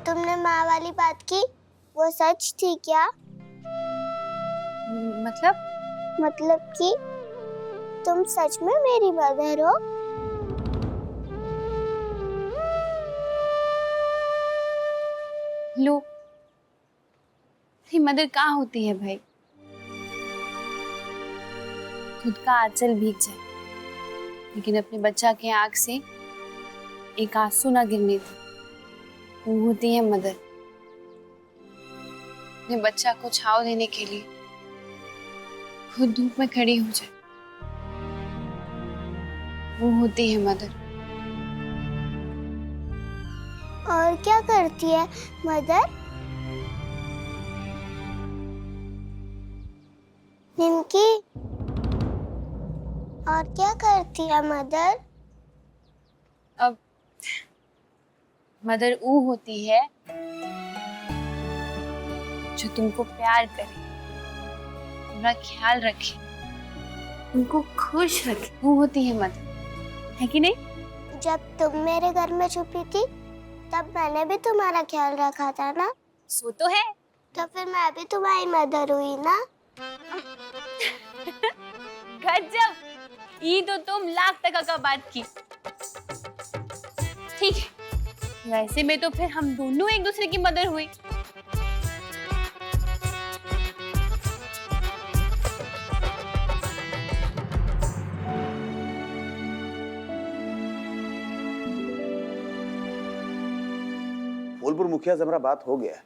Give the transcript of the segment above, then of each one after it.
तुमने माँ वाली बात की वो सच थी क्या? मतलब कि तुम सच में मेरी मदर हो? लो, मदर कहाँ होती है भाई? खुद का आंचल भीग जाए लेकिन अपने बच्चा के आंख से एक आंसू ना गिरने दे, वो होती है मदर। अपने बच्चा को छांव देने के लिए खुद धूप में खड़ी हो जाए, वो होती है मदर। और क्या करती है मदर? निमकी, और क्या करती है मदर? अब मदर वो होती है जो तुमको प्यार करे, तुम्हारा ख्याल रखे, तुमको खुश रखे, वो होती है मदर, है कि नहीं? जब तुम मेरे घर में छुपी थी तब मैंने भी तुम्हारा ख्याल रखा था ना? सो तो है। तो फिर मैं भी तुम्हारी मदर हुई ना? गजब, ये तो तुम लाख टका का बात की। ठीक है, वैसे में तो फिर हम दोनों एक दूसरे की मदर हुई। फूलपुर मुखिया से हमारा बात हो गया है।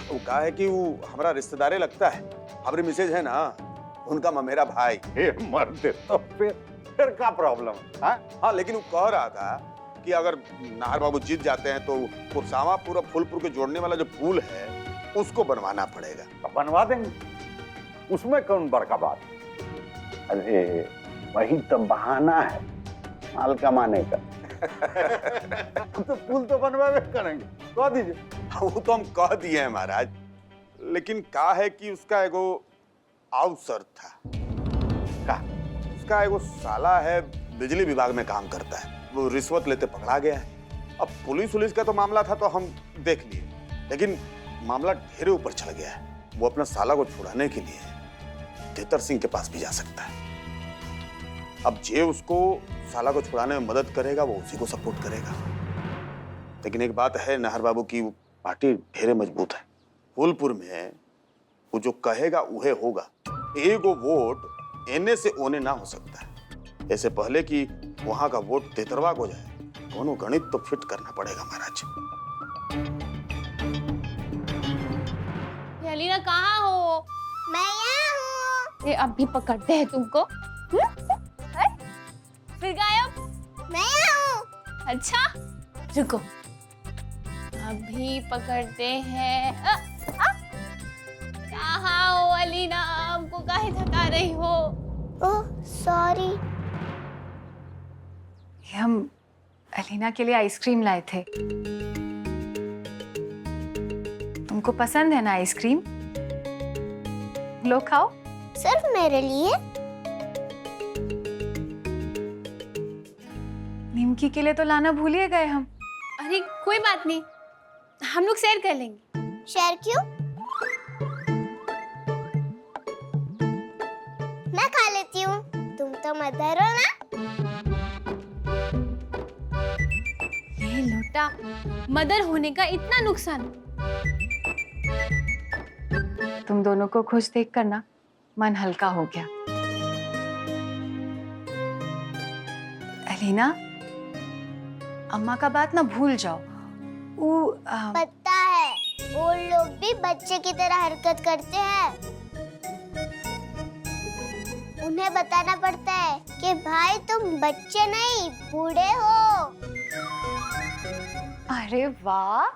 वो कहा है कि वो हमारा रिश्तेदारे लगता है, हमारी मिसेज है ना, उनका मेरा भाई। ये मर्द तो फिर क्या प्रॉब्लम है? हाँ, लेकिन वो कह रहा था कि अगर नाहर बाबू जीत जाते हैं तो कुरसावा पूरा फूलपुर के जोड़ने वाला जो पुल है उसको बनवाना पड़ेगा। तो बनवा देंगे, उसमें कौन बड़का बात। अरे वही तो बहाना है माल कमाने का। तो पुल तो बनवावे करेंगे, कह दीजिए। वो तो हम कह दिए हैं महाराज, लेकिन कहा है कि उसका एगो अवसर था। का उसका एगो साला है, बिजली विभाग में काम करता है, वो रिश्वत लेते पकड़ा गया है। अब पुलिस का तो मामला था तो हम देख लिए, लेकिन मामला ढेरे ऊपर चल गया है। वो अपना साला को छुड़ाने के लिए तेतर सिंह के पास भी जा सकता है। अब जे उसको साला को छुड़ाने में मदद करेगा वो उसी को सपोर्ट करेगा। लेकिन एक बात है नाहर बाबू की, पार्टी ढेरे मजबूत है। फूलपुर में वो जो कहेगा उहे होगा। एगो वोट एने से ओने ना हो सकता है। ऐसे पहले कि वहां का वोट तेतरवा को जाए, दोनों गणित तो फिट करना पड़ेगा महाराज। अलीना कहाँ हो? मैं यहाँ हूँ। ये अब भी पकड़ते हैं तुमको? फिर गायब? मैं यहाँ हूँ। अच्छा, रुको, अभी पकड़ते हैं। कहाँ हो अलीना? हमको काहे थका रही हो? Oh sorry. हम अलीना के लिए आइसक्रीम लाए थे। तुमको पसंद है ना आइसक्रीम? लो खाओ। सिर्फ मेरे लिए? निमकी के लिए तो लाना भूल ही गए हम। अरे कोई बात नहीं, हम लोग शेयर कर लेंगे। शेयर क्यों? मैं खा लेती हूँ, तुम तो मदर हो ना? ये लोटा, मदर होने का इतना नुकसान। तुम दोनों को खुश देख कर ना मन हल्का हो गया। अलीना, अम्मा का बात ना भूल जाओ। पता है, वो लोग भी बच्चे की तरह हरकत करते हैं। उन्हें बताना पड़ता है कि भाई तुम बच्चे नहीं बूढ़े हो। अरे वाह,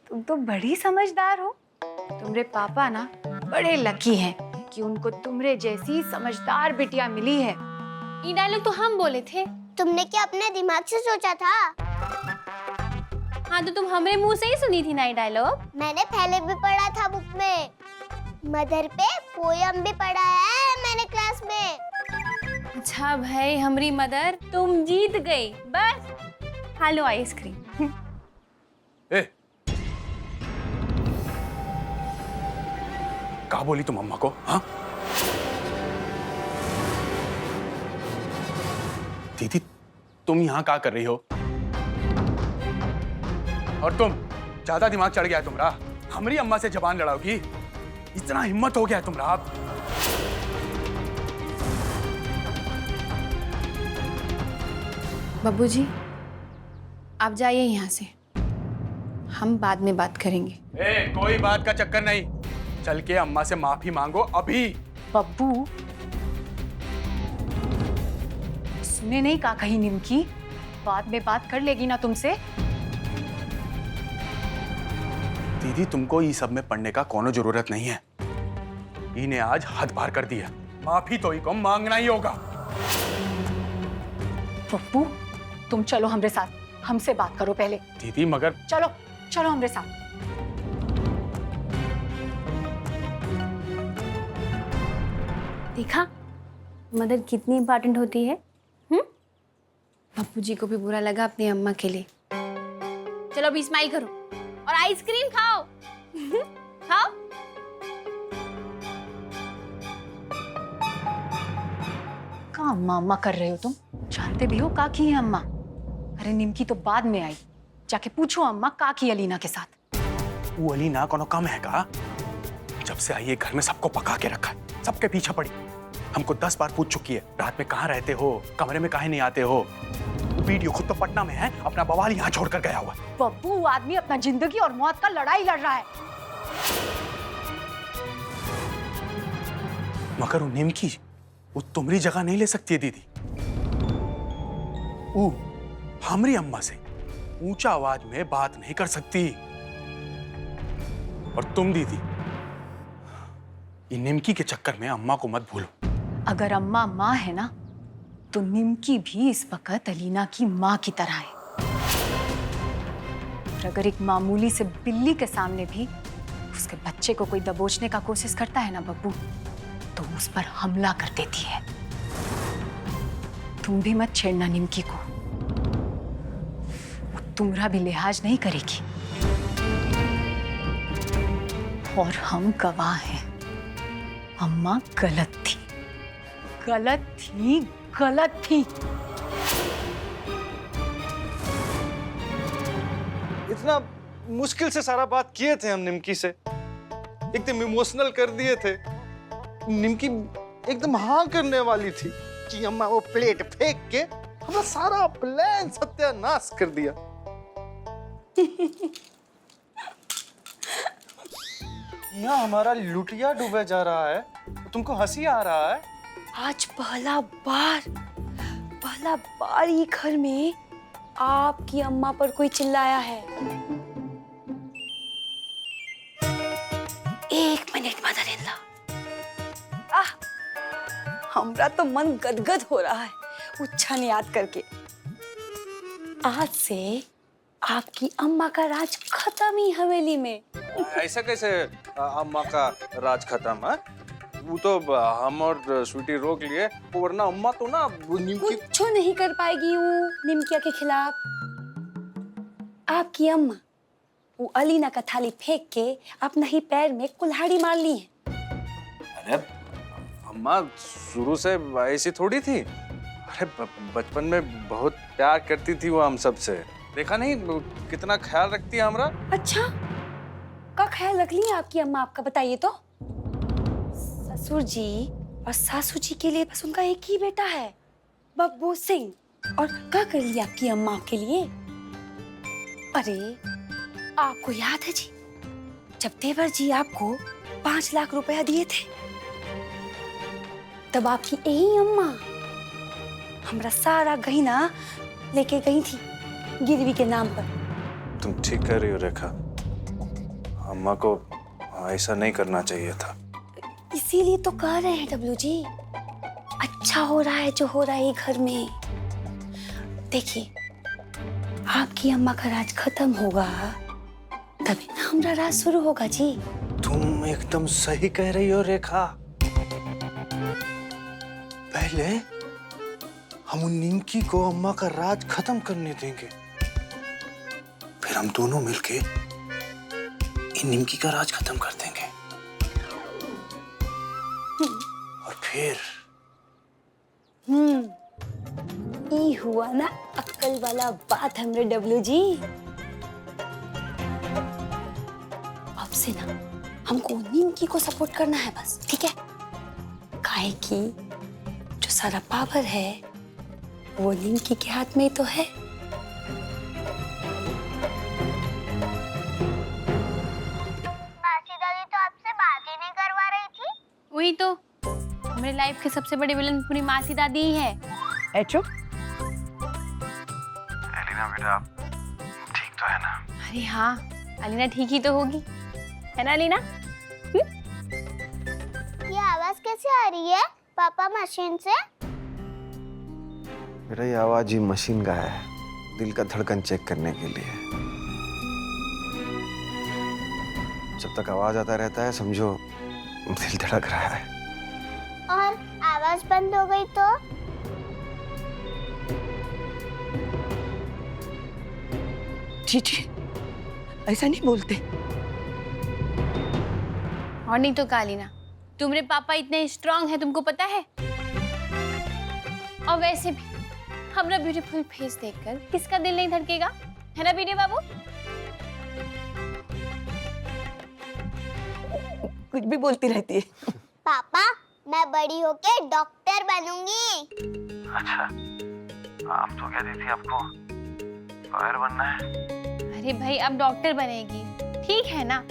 तुम तो बड़ी समझदार हो। तुम्हारे पापा ना बड़े लकी हैं कि उनको तुम्हारे जैसी समझदार बिटिया मिली है। ये डायलॉग तो हम बोले थे। तुमने क्या अपने दिमाग से सोचा था? हाँ, तो तुम हमारे मुंह से ही सुनी थी ना ये डायलॉग। मैंने पहले भी पढ़ा था बुक में। मदर पे पोयम भी पढ़ा है मैंने क्लास में। अच्छा भाई, हमारी मदर, तुम जीत गई। बस खा लो आइसक्रीम। ए, कहा बोली तुम अम्मा को? हाँ दीदी, तुम यहाँ क्या कर रही हो? और तुम ज्यादा दिमाग चढ़ गया है तुम्हारा, हमारी अम्मा से जबान लड़ाओगी? इतना हिम्मत हो गया है तुम्हारा? आप बब्बू जी, आप जाइए यहाँ से, हम बाद में बात करेंगे। कोई बात का चक्कर नहीं, चल के अम्मा से माफी मांगो अभी। बब्बू, सुने नहीं का कही निमकी, बाद में बात कर लेगी ना तुमसे। दीदी, तुमको ये सब में पढ़ने का कोनो जरूरत नहीं है। इन्हें आज हद पार कर दिया, माफी तो ही को मांगना ही होगा। बब्बू, तुम चलो हमरे साथ, हमसे बात करो पहले। दीदी मगर चलो चलो हमरे साथ। देखा मदर कितनी इंपॉर्टेंट होती है। पप्पू जी को भी बुरा लगा अपनी अम्मा के लिए। चलो अभी स्माइल करो और आइसक्रीम खाओ। खाओ। का अम्मा अम्मा कर रहे हो तुम? जानते भी हो का की है अम्मा? अरे निमकी तो बाद में आई, जाके पूछो अम्मा का की अलीना के साथ। वो अलीना कोनो कम है का? जब से आई है घर में सबको पका के रखा है, सबके पीछे पड़ी। हमको 10 बार पूछ चुकी है, रात में कहाँ रहते हो, कमरे में काहे नहीं आते हो। वो वीडियो खुद तो पटना में है, अपना बवाल यहाँ छोड़कर गया हुआ है। बब्बू, वो आदमी अपना जिंदगी और मौत का लड़ाई लड़ रहा है। मगर वो निमकी, वो तुम्हारी जगह नहीं ले सकती है दीदी। वो हमारी अम्मा से ऊंचा आवाज में बात नहीं कर सकती। और तुम दीदी, ये निमकी के चक्कर में अम्मा को मत भूलो। अगर अम्मा माँ है ना, तो निमकी भी इस वक्त अलीना की माँ की तरह है। और अगर एक मामूली से बिल्ली के सामने भी उसके बच्चे को कोई दबोचने का कोशिश करता है ना बब्बू, तो उस पर हमला कर देती है। तुम भी मत छेड़ना निमकी को, वो तुम्हारा भी लिहाज नहीं करेगी। और हम गवाह हैं, अम्मा गलत थी, गलत थी, गलत थी। इतना मुश्किल से सारा बात किए थे हम निमकी से, एकदम इमोशनल कर दिए थे। निमकी एकदम हाँ करने वाली थी कि अम्मा वो प्लेट फेंक के हमारा सारा प्लान सत्यानाश कर दिया। यहाँ हमारा लुटिया डूबे जा रहा है, तुमको हंसी आ रहा है। आज पहला बार ही घर में आपकी अम्मा पर कोई चिल्लाया है। 1 मिनट मदर इन लॉ। हमरा तो मन गदगद हो रहा है उच्छन याद करके। आज से आपकी अम्मा का राज खत्म ही हवेली में। ऐसा कैसे अम्मा का राज खत्म है? वो तो हम और स्वीटी रोक लिए, वरना अम्मा तो ना वो निमकी कुछ नहीं कर पाएगी वो निमकिया के खिलाफ। आपकी अम्मा वो अलीना का थाली फेंक के अपना ही पैर में कुल्हाड़ी मार ली है। अरे अम्मा शुरू से ऐसी थोड़ी थी। अरे बचपन में बहुत प्यार करती थी वो हम सबसे। देखा नहीं कितना ख्याल रखती है हमारा। अच्छा, का ख्याल रख ली आपकी अम्मा आपका? बताइए तो। ससुर जी और सासू जी के लिए बस उनका एक ही बेटा है, बब्बू सिंह। और क्या कर लिया आपकी अम्मा आपके लिए? अरे आपको याद है जी, जब देवर जी आपको 5 लाख रुपया दिए थे, तब आपकी यही अम्मा हमारा सारा गहना लेके गई थी गिरवी के नाम पर। तुम ठीक कह रही हो रेखा, अम्मा को ऐसा नहीं करना चाहिए था। इसीलिए तो कह रहे हैं डब्लू जी, अच्छा हो रहा है जो हो रहा है घर में। देखिए, आपकी अम्मा का राज खत्म होगा तभी ना हमारा राज शुरू होगा जी। तुम एकदम सही कह रही हो रेखा। पहले हम उन निमकी को अम्मा का राज खत्म करने देंगे, फिर हम दोनों मिलके इन निमकी का राज खत्म कर देंगे। और फिर ई हुआ ना अक्कल वाला बात हमरे डब्लू जी। अब से ना हमको निमकी को सपोर्ट करना है बस, ठीक है? काहे की जो सारा पावर है वो निमकी के हाथ में ही तो है। मासी दादी तो आपसे बात ही नहीं करवा रही थी। वही तो, मेरे लाइफ के सबसे बड़े विलन पूरी मासी दादी ही है। चुप। एलिना बेटा ठीक तो है ना? अरे हाँ, अलीना ठीक ही तो होगी, है ना अलीना? ये आवाज कैसे आ रही है पापा मशीन से? मेरा ये आवाज ही मशीन का है, दिल का धड़कन चेक करने के लिए। जब तक आवाज आता रहता है समझो दिल धड़क रहा है। और आवाज बंद हो गई तो? जी ऐसा नहीं बोलते। और नहीं तो का अलीना, तुम्हारे पापा इतने स्ट्रांग है, तुमको पता है? और वैसे भी हमारा ब्यूटीफुल फेस देखकर किसका दिल नहीं धड़केगा, है ना बीडी बाबू? कुछ भी बोलती रहती है। पापा मैं बड़ी होके डॉक्टर बनूंगी। अच्छा, आप तो कह रही थी आपको लॉयर बनना है। अरे भाई अब डॉक्टर बनेगी, ठीक है ना?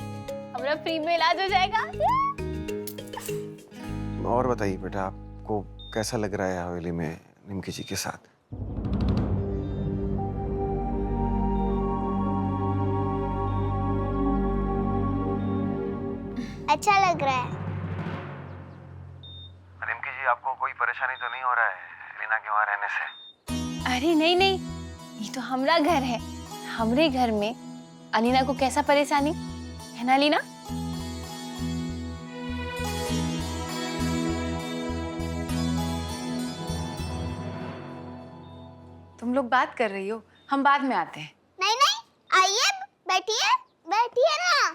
हमारा फ्री में इलाज हो जाएगा। और बताइए बेटा, आपको कैसा लग रहा है हवेली में निमकी जी के साथ? अच्छा लग रहा है। निमकी जी, आपको कोई परेशानी तो नहीं हो रहा है एलिना के वहाँ रहने से? अरे नहीं नहीं, ये तो हमारा घर है। हमरे घर में अलीना को कैसा परेशानी है ना अलीना? तुम लोग बात कर रही हो, हम बाद में आते हैं। नहीं नहीं, आइए बैठिए बैठिए ना।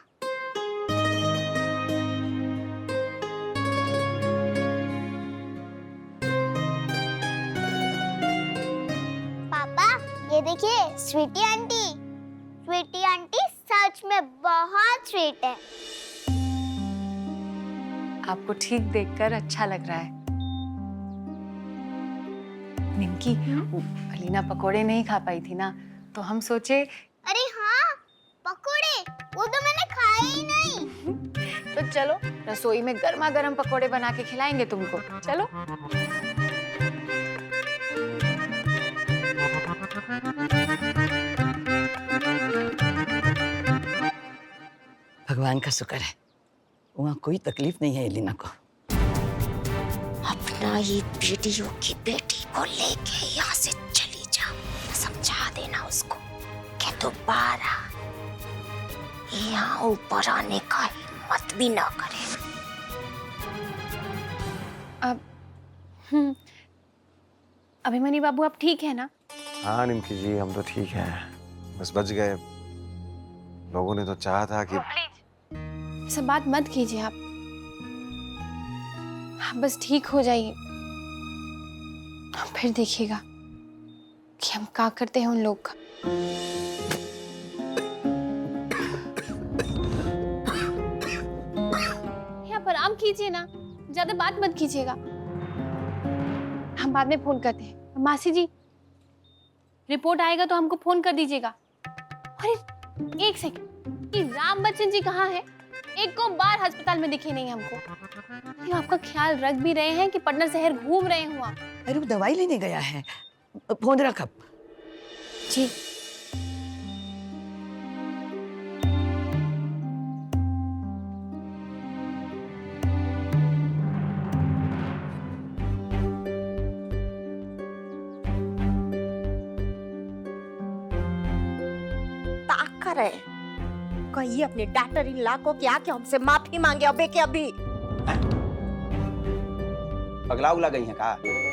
पापा ये देखिए स्वीटी आंटी। स्वीटी आंटी सच में बहुत स्वीट है। आपको ठीक देखकर अच्छा लग रहा है। निमकी, अलीना पकोड़े नहीं खा पाई थी ना, तो हम सोचे। अरे हाँ पकोड़े, वो तो मैंने खाए ही नहीं। तो चलो रसोई में गर्मा गर्म पकोड़े बना के खिलाएंगे तुमको, चलो। भगवान का शुक्र है, वहाँ कोई तकलीफ नहीं है एलिना को। अपना ये वीडियो की बेटी को लेके यहाँ से चली जा। समझा देना उसको कि दोबारा यहाँ ऊपर आने का हिम्मत भी ना करे। अभिमन्यु बाबू आप ठीक है ना? हाँ निमकी जी, हम तो ठीक हैं, बस बच गए। लोगों ने तो चाहा था कि सब बात मत कीजिए आप बस ठीक हो जाइए, फिर देखिएगा कि हम क्या करते हैं उन लोग का। यहाँ पर आराम कीजिए ना, ज्यादा बात मत कीजिएगा। हम बाद में फोन करते हैं। मासी जी, रिपोर्ट आएगा तो हमको फोन कर दीजिएगा। अरे एक सेकंड, ये राम बच्चन जी कहाँ है? एक को बार अस्पताल में दिखे नहीं हमको। ये आपका ख्याल रख भी रहे हैं कि पटना शहर घूम रहे हुआ? अरे वो दवाई लेने गया है, फोन रख अब। जी ताकर है, कहिए अपने डॉक्टर इन ला को क्या कि हमसे माफी मांगे अबे के अभी। पगला उगला गई है का?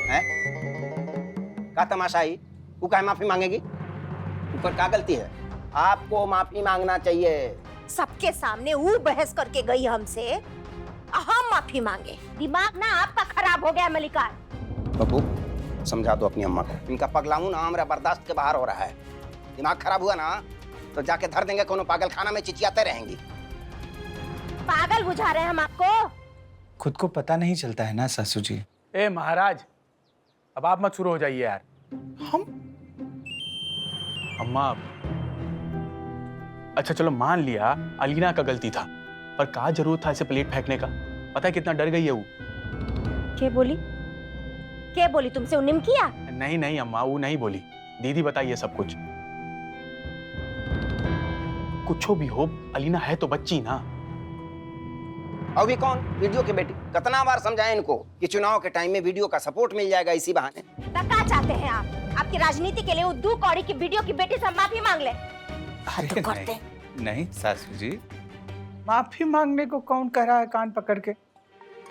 हैं? का तमाशा ही? वो काहे माफी मांगेगी? ऊपर क्या गलती है? आपको माफी मांगना चाहिए। सबके सामने वो बहस करके गई हमसे हम माफी मांगे? दिमाग ना आपका खराब हो गया मलिकार। बब्बू समझा दो अपनी अम्मा को, इनका पगलामू ना हमारा बर्दाश्त के बाहर हो रहा है। दिमाग खराब हुआ ना तो जाके धर देंगे कोनो पागल खाना में, चिचियाते रहेंगी। पागल बुझा रहे हैं हम आपको? खुद को पता नहीं चलता है ना सासू जी। ए महाराज, अब आप मत शुरू हो जाइए यार। हम अम्मा, अच्छा चलो मान लिया अलीना का गलती था, पर क्या जरूरत था इसे प्लेट फेंकने का? पता है कितना डर गई है वो। क्या बोली? क्या बोली तुमसे? वो निमकिया? नहीं नहीं अम्मा, वो नहीं बोली। दीदी बताइए सब कुछ। कुछ भी हो, अलीना है तो बच्ची ना। अभी कौन? वीडियो की बेटी। कितना बार समझाए इनको कि चुनाव के टाइम में वीडियो का सपोर्ट मिल जाएगा इसी बहाने। क्या चाहते हैं आप? आपकी राजनीति के लिए वो 2 कौड़ी की वीडियो की बेटी से माफी मांग ले? अरे नहीं, नहीं सासू जी, माफी मांगने को कौन कह रहा है कान पकड़ के?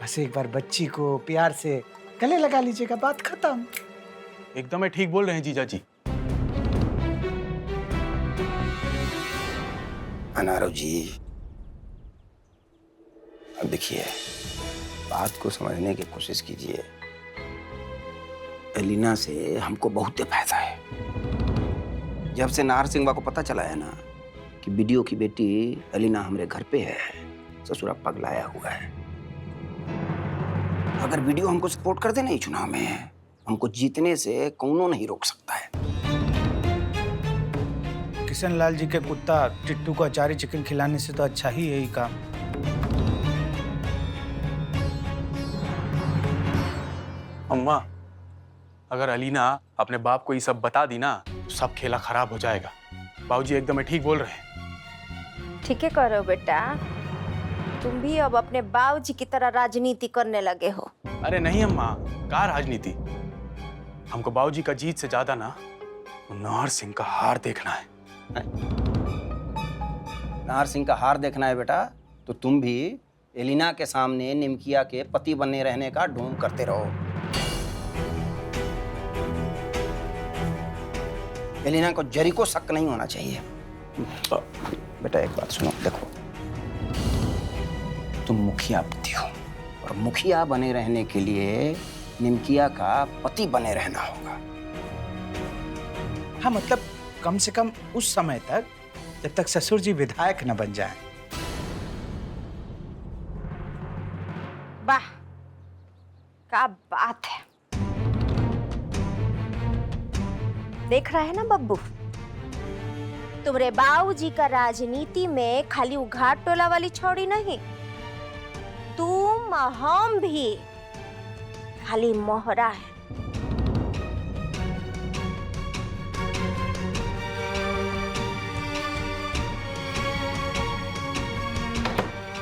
बस एक बार बच्ची को प्यार से गले लगा लीजिएगा, बात खत्म। एकदम ही ठीक बोल रहे हैं जीजा जी। अनारो जी, अब देखिए, बात को समझने की कोशिश कीजिए। एलिना से हमको बहुत फायदा है। जब से नाहर सिंह को पता चला है ना कि वीडियो की बेटी एलिना हमारे घर पे है, ससुरा पगलाया हुआ है। अगर वीडियो हमको सपोर्ट कर दे नहीं चुनाव में, हमको जीतने से कौनो नहीं रोक सकता है। किशन लाल जी के कुत्ता टिट्टू को अचारी चिकन खिलाने से तो अच्छा ही यही काम। अम्मा, अगर अलीना अपने बाप को ये सब बता दी ना तो सब खेला खराब हो जाएगा। बाबूजी एकदम ठीक बोल रहे हैं। ठीक है करो बेटा, तुम भी अब अपने बाबूजी की तरह राजनीति करने लगे हो। अरे नहीं अम्मा, क्या राजनीति? हमको बाबूजी का जीत से ज्यादा ना नाहर सिंह का हार देखना है। नाहर सिंह का हार देखना है बेटा, तो तुम भी एलिना के सामने निमकिया के पति बने रहने का ढोंग करते रहो। एलिना को जरी को शक नहीं होना चाहिए। बेटा एक बात सुनो, देखो तुम मुखिया पति हो और मुखिया बने रहने के लिए निमकिया का पति बने रहना होगा। हाँ मतलब कम से कम उस समय तक जब तक ससुर जी विधायक न बन जाए। वाह, क्या बात है। देख रहा है ना बब्बू, तुम्हारे बाबूजी का राजनीति में खाली उघाट टोला वाली छोड़ी नहीं, तुम हम भी खाली मोहरा है।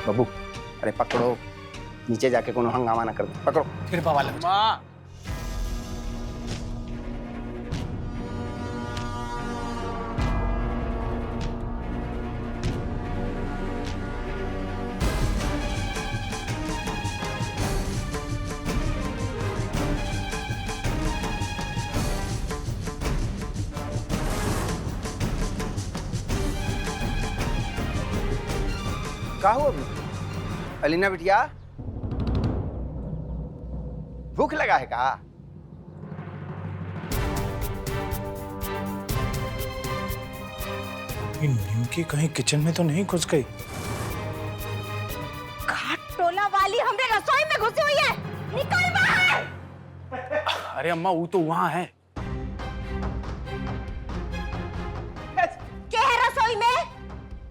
बाबू अरे पकड़ो, नीचे जाके कोनो हंगामा ना कर दो। पकड़ो। फिर बवाल हो जाए। क्या हुआ अलीना बिटिया, भूख लगा है का? निमकी कहीं किचन में तो नहीं घुस गई? घाट टोला वाली हमरे रसोई में घुसी हुई है, निकल बाहर। अरे अम्मा, वो तो वहां है। क्या है रसोई में?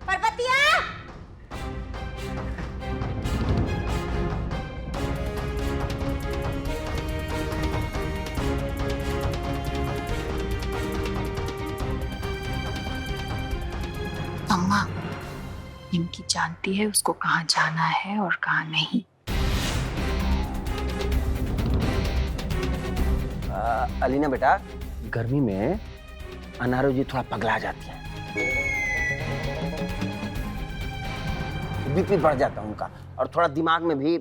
पर्वतिया, अम्मा, निमकी जानती है उसको कहाँ जाना है और कहाँ नहीं। अलीना बेटा, गर्मी में अनारो जी थोड़ा पगला जाती है, बीपी बढ़ जाता है उनका, और थोड़ा दिमाग में भी